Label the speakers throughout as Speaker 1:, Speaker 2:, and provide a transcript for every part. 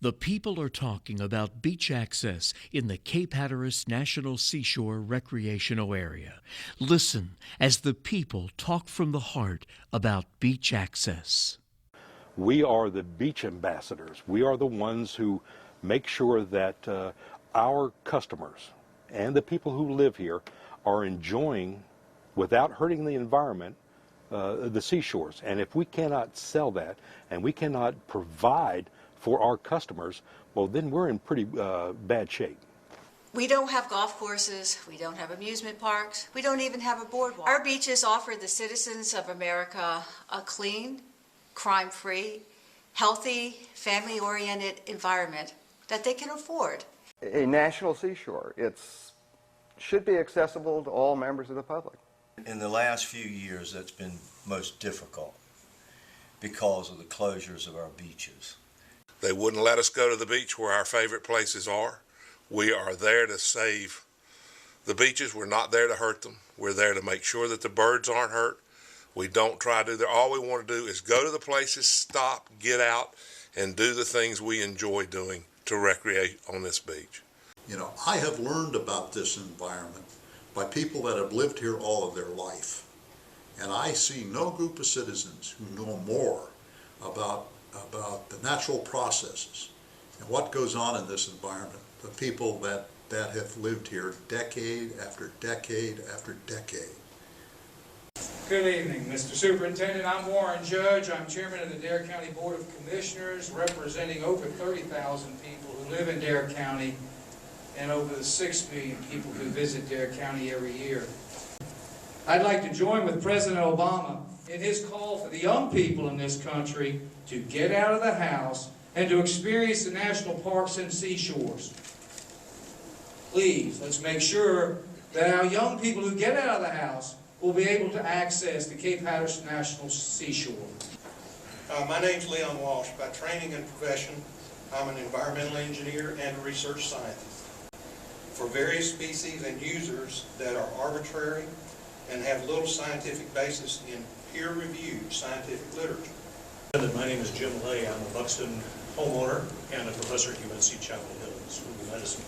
Speaker 1: The people are talking about beach access in the Cape Hatteras National Seashore Recreational Area. Listen as the people talk from the heart about beach access.
Speaker 2: We are the beach ambassadors. We are the ones who make sure that our customers and the people who live here are enjoying, without hurting the environment, the seashores. And if we cannot sell that and we cannot provide for our customers, well, then we're in pretty bad shape.
Speaker 3: We don't have golf courses, we don't have amusement parks, we don't even have a boardwalk. Our beaches offer the citizens of America a clean, crime-free, healthy, family-oriented environment that they can afford.
Speaker 4: A national seashore. It should be accessible to all members of the public.
Speaker 5: In the last few years, that's been most difficult because of the closures of our beaches.
Speaker 6: They wouldn't let us go to the beach where our favorite places are. We are there to save the beaches. We're not there to hurt them. We're there to make sure that the birds aren't hurt. We don't try to do that. All we want to do is go to the places, stop, get out, and do the things we enjoy doing to recreate on this beach.
Speaker 7: You know, I have learned about this environment by people that have lived here all of their life. And I see no group of citizens who know more about the natural processes and what goes on in this environment. The people that have lived here decade after decade after decade.
Speaker 8: Good evening, Mr. Superintendent. I'm Warren Judge. I'm chairman of the Dare County Board of Commissioners, representing over 30,000 people who live in Dare County and over the 6 million people who visit Dare County every year. I'd like to join with President Obama in his call for the young people in this country to get out of the house and to experience the national parks and seashores. Please, let's make sure that our young people who get out of the house will be able to access the Cape Hatteras National Seashore.
Speaker 9: My name's Leon Walsh. By training and profession, I'm an environmental engineer and a research scientist. For various species and users that are arbitrary and have little scientific basis in peer-reviewed scientific literature.
Speaker 10: My name is Jim Lay. I'm a Buxton homeowner and a professor at UNC Chapel Hill School of Medicine.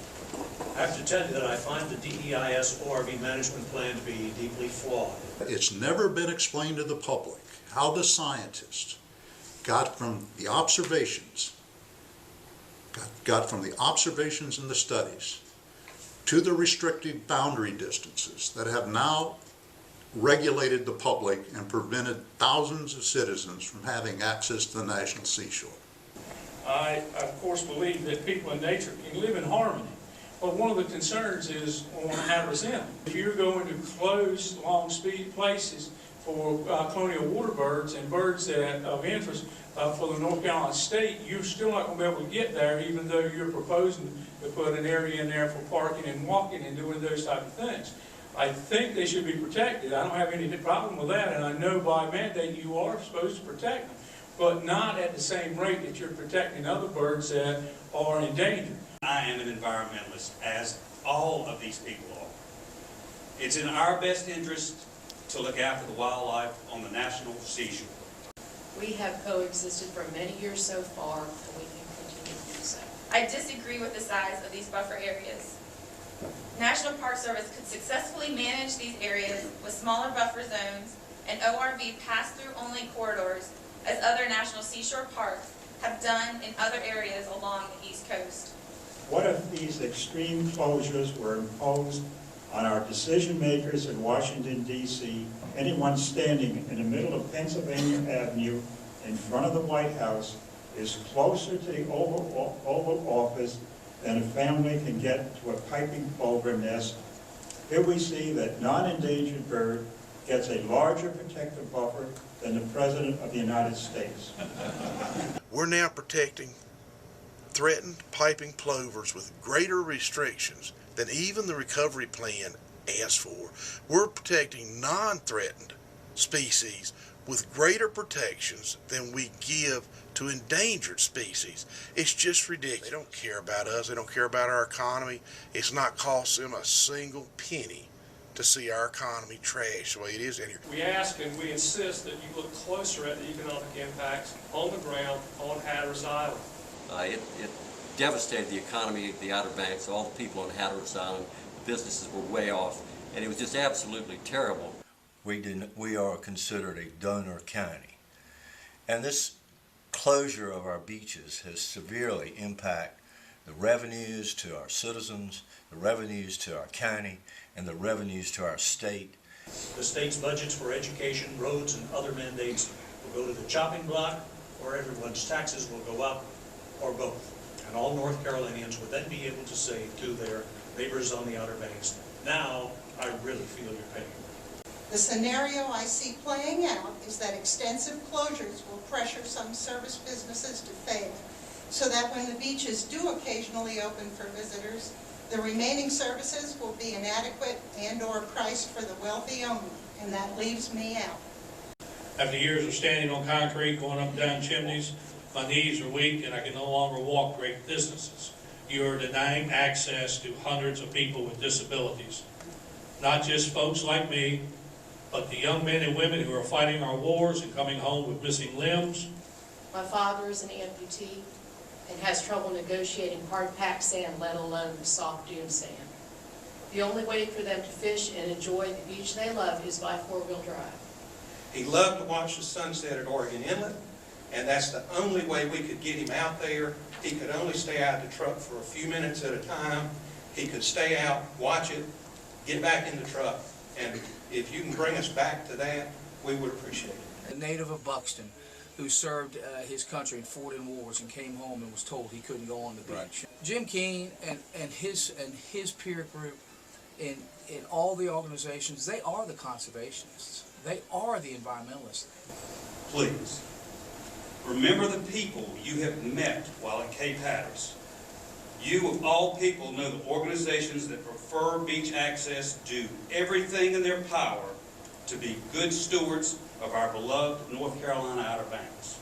Speaker 10: I have to tell you that I find the DEIS ORV management plan to be deeply flawed.
Speaker 7: It's never been explained to the public how the scientists got from the observations, got from the observations in the studies to the restricted boundary distances that have now regulated the public and prevented thousands of citizens from having access to the national seashore.
Speaker 8: I, of course, believe that people in nature can live in harmony. But one of the concerns is on Hatteras End. If you're going to close long places for colonial water birds and birds that of interest for the North Carolina state, you're still not going to be able to get there, even though you're proposing to put an area in there for parking and walking and doing those type of things. I think they should be protected. I don't have any problem with that, and I know by mandate you are supposed to protect them, but not at the same rate that you're protecting other birds that are endangered.
Speaker 10: I am an environmentalist, as all of these people are. It's in our best interest to look after the wildlife on the national seashore.
Speaker 11: We have coexisted for many years so far, and we can continue to do so.
Speaker 12: I disagree with the size of these buffer areas. National Park Service could successfully manage these areas with smaller buffer zones and ORV pass-through only corridors, as other national seashore parks have done in other areas along the East Coast.
Speaker 13: What if these extreme closures were imposed on our decision makers in Washington, D.C.? Anyone standing in the middle of Pennsylvania Avenue in front of the White House is closer to the Oval Office than a family can get to a piping plover nest. Here we see that non-endangered bird gets a larger protective buffer than the President of the United States.
Speaker 6: We're now protecting threatened piping plovers with greater restrictions than even the recovery plan asked for. We're protecting non-threatened species with greater protections than we give to endangered species. It's just ridiculous. They don't care about us. They don't care about our economy. It's not costing them a single penny to see our economy trash the way it is in here.
Speaker 8: We ask and we insist that you look closer at the economic impacts on the ground on Hatteras Island.
Speaker 14: It devastated the economy of the Outer Banks. All the people on Hatteras Island, businesses were way off, and it was just absolutely terrible.
Speaker 5: We are considered a donor county, and this closure of our beaches has severely impacted the revenues to our citizens, the revenues to our county, and the revenues to our state.
Speaker 10: The state's budgets for education, roads, and other mandates will go to the chopping block, or everyone's taxes will go up, or both. And all North Carolinians would then be able to say to their neighbors on the Outer Banks, now I really feel your pain.
Speaker 15: The scenario I see playing out is that extensive closures will pressure some service businesses to fail, so that when the beaches do occasionally open for visitors, the remaining services will be inadequate and/or priced for the wealthy only, and that leaves me out.
Speaker 8: After years of standing on concrete, going up and down chimneys, my knees are weak and I can no longer walk great distances. You are denying access to hundreds of people with disabilities. Not just folks like me, but the young men and women who are fighting our wars and coming home with missing limbs.
Speaker 11: My father is an amputee and has trouble negotiating hard-packed sand, let alone soft dune sand. The only way for them to fish and enjoy the beach they love is by four-wheel drive.
Speaker 9: He loved to watch the sunset at Oregon Inlet, and that's the only way we could get him out there. He could only stay out of the truck for a few minutes at a time. He could stay out, watch it, get back in the truck, and if you can bring us back to that, we would appreciate it.
Speaker 16: A native of Buxton who served his country in 14 wars and came home and was told he couldn't go on the beach. Right. Jim Keene and his peer group in all the organizations, they are the conservationists. They are the environmentalists.
Speaker 17: Please, remember the people you have met while at Cape Hatteras. You, of all people, know the organizations that prefer beach access do everything in their power to be good stewards of our beloved North Carolina Outer Banks.